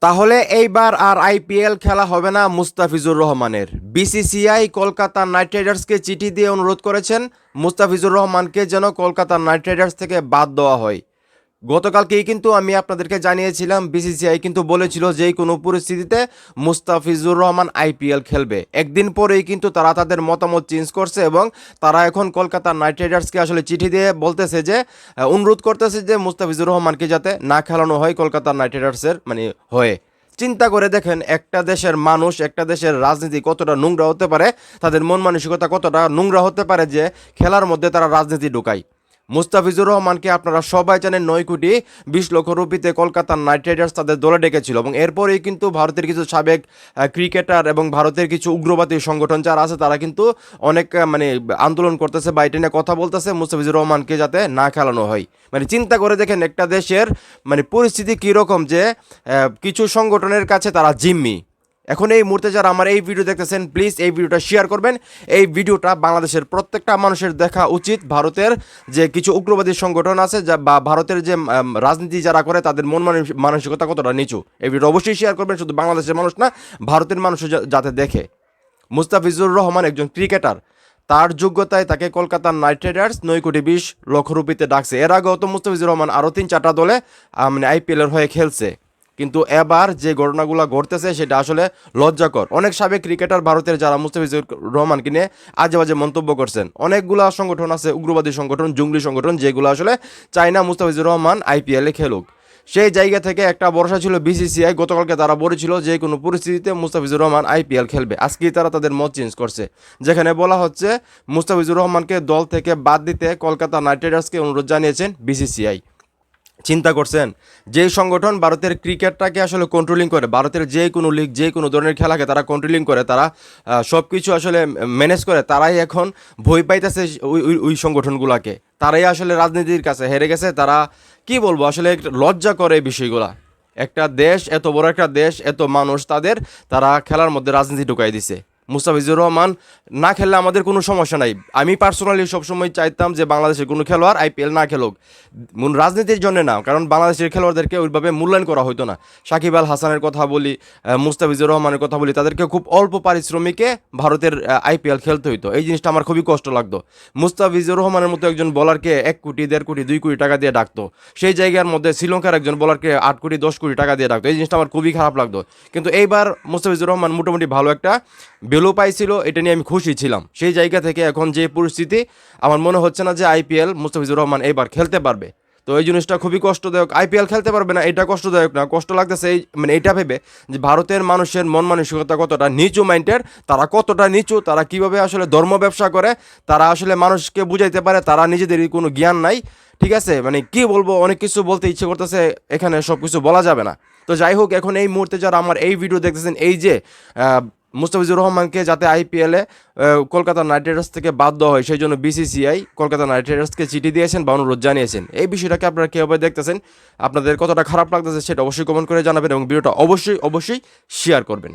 তাহলে এইবার আর আইপিএল খেলা হবে না মুস্তাফিজুর রহমানের। বিসিসিআই কলকাতা নাইট রাইডার্সকে চিঠি দিয়ে অনুরোধ করেছেন মুস্তাফিজুর রহমানকে যেন কলকাতা নাইট রাইডার্স থেকে বাদ দেওয়া হয়। গতকালকেই কিন্তু আমি আপনাদেরকে জানিয়েছিলাম বিসিসিআই কিন্তু বলেছিল যে কোনো পরিস্থিতিতে মুস্তাফিজুর রহমান আইপিএল খেলবে। একদিন পরেই কিন্তু তারা তাদের মতামত চেঞ্জ করছে এবং তারা এখন কলকাতা নাইট রাইডার্সকে আসলে চিঠি দিয়ে বলতেছে যে অনুরোধ করতেছে যে মুস্তাফিজুর রহমানকে যাতে না খেলানো হয় কলকাতা নাইট রাইডার্সের হয়ে। চিন্তা করে দেখেন একটা দেশের মানুষ, একটা দেশের রাজনীতি কতটা নোংরা হতে পারে, তাদের মন মানসিকতা কতটা নোংরা হতে পারে যে খেলার মধ্যে তারা রাজনীতি ঢুকায়। মুস্তাফিজুর রহমানকে আপনারা সবাই জানেন 9 কোটি 20 লক্ষ রুপিতে কলকাতা নাইট রাইডার্স তাদের দলে ডেকেছিল এবং এরপরেই কিন্তু ভারতের কিছু সাবেক ক্রিকেটার এবং ভারতের কিছু উগ্রবাদী সংগঠন যারা আছে তারা কিন্তু অনেক আন্দোলন করতেছে বা এটা নিয়ে কথা বলতেছে মুস্তাফিজুর রহমানকে যাতে না খেলানো হয়। চিন্তা করে দেখেন একটা দেশের পরিস্থিতি কীরকম যে কিছু সংগঠনের কাছে তারা জিম্মি। এখন এই মুহূর্তে যারা আমার এই ভিডিও দেখতেছেন প্লিজ এই ভিডিওটা শেয়ার করবেন। এই ভিডিওটা বাংলাদেশের প্রত্যেকটা মানুষের দেখা উচিত। ভারতের যে কিছু উগ্রবাদী সংগঠন আছে বা ভারতের যে রাজনীতি যারা করে তাদের মন মানসিকতা কতটা নিচু, এই ভিডিও অবশ্যই শেয়ার করবেন। শুধু বাংলাদেশের মানুষ না, ভারতের মানুষও যাতে দেখে। মুস্তাফিজুর রহমান একজন ক্রিকেটার, তার যোগ্যতায় তাকে কলকাতা নাইট রাইডার্স 9 কোটি 20 লক্ষ রুপিতে ডাকছে। এর আগেও তো মুস্তাফিজুর রহমান আরও 3-4টা দলে আইপিএলের হয়ে খেলছে, কিন্তু এবার যে ঘটনাগুলো ঘটতেছে সেটা আসলে লজ্জাকর। অনেক সাবেক ক্রিকেটার ভারতের যারা মুস্তাফিজুর রহমানকে নিয়ে আজে বাজে মন্তব্য করছেন। অনেকগুলা সংগঠন আছে, উগ্রবাদী সংগঠন, জঙ্গলি সংগঠন, যেগুলো আসলে চায় না মুস্তাফিজুর রহমান আইপিএলে খেলুক। সেই জায়গা থেকে একটা ভরসা ছিল বিসিসিআই। গতকালকে তারা বলেছিল যে কোনো পরিস্থিতিতে মুস্তাফিজুর রহমান আইপিএল খেলবে। আজকেই তারা তাদের মত চেঞ্জ করছে, যেখানে বলা হচ্ছে মুস্তাফিজুর রহমানকে দল থেকে বাদ দিতে কলকাতা নাইট রাইডার্সকে অনুরোধ জানিয়েছেন বিসিসিআই। চিন্তা করছেন যে সংগঠন ভারতের ক্রিকেটটাকে আসলে কন্ট্রোলিং করে, ভারতের যে কোনো লিগ, যে কোনো ধরনের খেলাকে তারা কন্ট্রোলিং করে, তারা সব কিছু আসলে ম্যানেজ করে, তারাই এখন ভয় পাইতেছে ওই সংগঠনগুলোকে। তারাই আসলে রাজনীতির কাছে হেরে গেছে। তারা কি বলবো, আসলে লজ্জা করে এই বিষয়গুলা। একটা দেশ, এত বড় একটা দেশ, এত মানুষ, তারা খেলার মধ্যে রাজনীতি ঢুকাই দিছে। মুস্তাফিজুর রহমান না খেললে আমাদের কোনো সমস্যা নাই। আমি পার্সোনালি সবসময় চাইতাম যে বাংলাদেশের কোনো খেলোয়াড় আইপিএল না খেলুক, রাজনীতির জন্য না, কারণ বাংলাদেশের খেলোয়াড়দেরকে ওইভাবে মূল্যায়ন করা হতো না। সাকিব আল হাসানের কথা বলি, মুস্তাফিজুর রহমানের কথা বলি, তাদেরকে খুব অল্প পারিশ্রমিকে ভারতের আইপিএল খেলতে হইতো। এই জিনিসটা আমার খুবই কষ্ট লাগতো। মুস্তাফিজুর রহমানের মতো একজন বলারকে 1 কোটি 1.5 কোটি 2 কোটি টাকা দিয়ে ডাকতো। সেই জায়গার মধ্যে শ্রীলঙ্কার একজন বলারকে 8 কোটি 10 কোটি টাকা দিয়ে ডাকতো। এই জিনিসটা আমার খুবই খারাপ লাগতো। কিন্তু এইবার মুস্তাফিজুর রহমান মোটামুটি ভালো একটা ভ্যালু পাইছিল, এটা নিয়ে আমি খুশি ছিলাম। সেই জায়গা থেকে এখন যে পরিস্থিতি, আমার মনে হচ্ছে না যে আইপিএল মুস্তাফিজুর রহমান এবার খেলতে পারবে। তো এই জিনিসটা খুবই কষ্টদায়ক। আইপিএল খেলতে পারবে না এটা কষ্টদায়ক না, কষ্ট লাগতেছে এইটা ভেবে যে ভারতের মানুষের মন মানসিকতা কতটা নিচু মাইন্ডের, তারা কতটা নিচু, তারা কিভাবে আসলে ধর্ম ব্যবসা করে, তারা আসলে মানুষকে বুঝাইতে পারে, তারা নিজেদেরই কোনো জ্ঞান নাই। ঠিক আছে, কি বলবো, অনেক কিছু বলতে ইচ্ছে করতেছে, এখানে সব কিছু বলা যাবে না। তো যাই হোক, এখন এই মুহূর্তে যারা আমার এই ভিডিও দেখতেছেন, এই যে মুস্তাফিজুর রহমানকে যাতে আইপিএলে কলকাতা নাইট রাইডার্স থেকে বাদ দেওয়া হয়, সেই জন্য বিসিসিআই কলকাতা নাইট রাইডার্সকে চিঠি দিয়েছেন বা অনুরোধ জানিয়েছেন। এই বিষয়টাকে আপনারা কীভাবে দেখতেছেন, আপনাদের কতটা খারাপ লাগতেছে সেটা অবশ্যই কমেন্ট করে জানাবেন এবং ভিডিওটা অবশ্যই শেয়ার করবেন।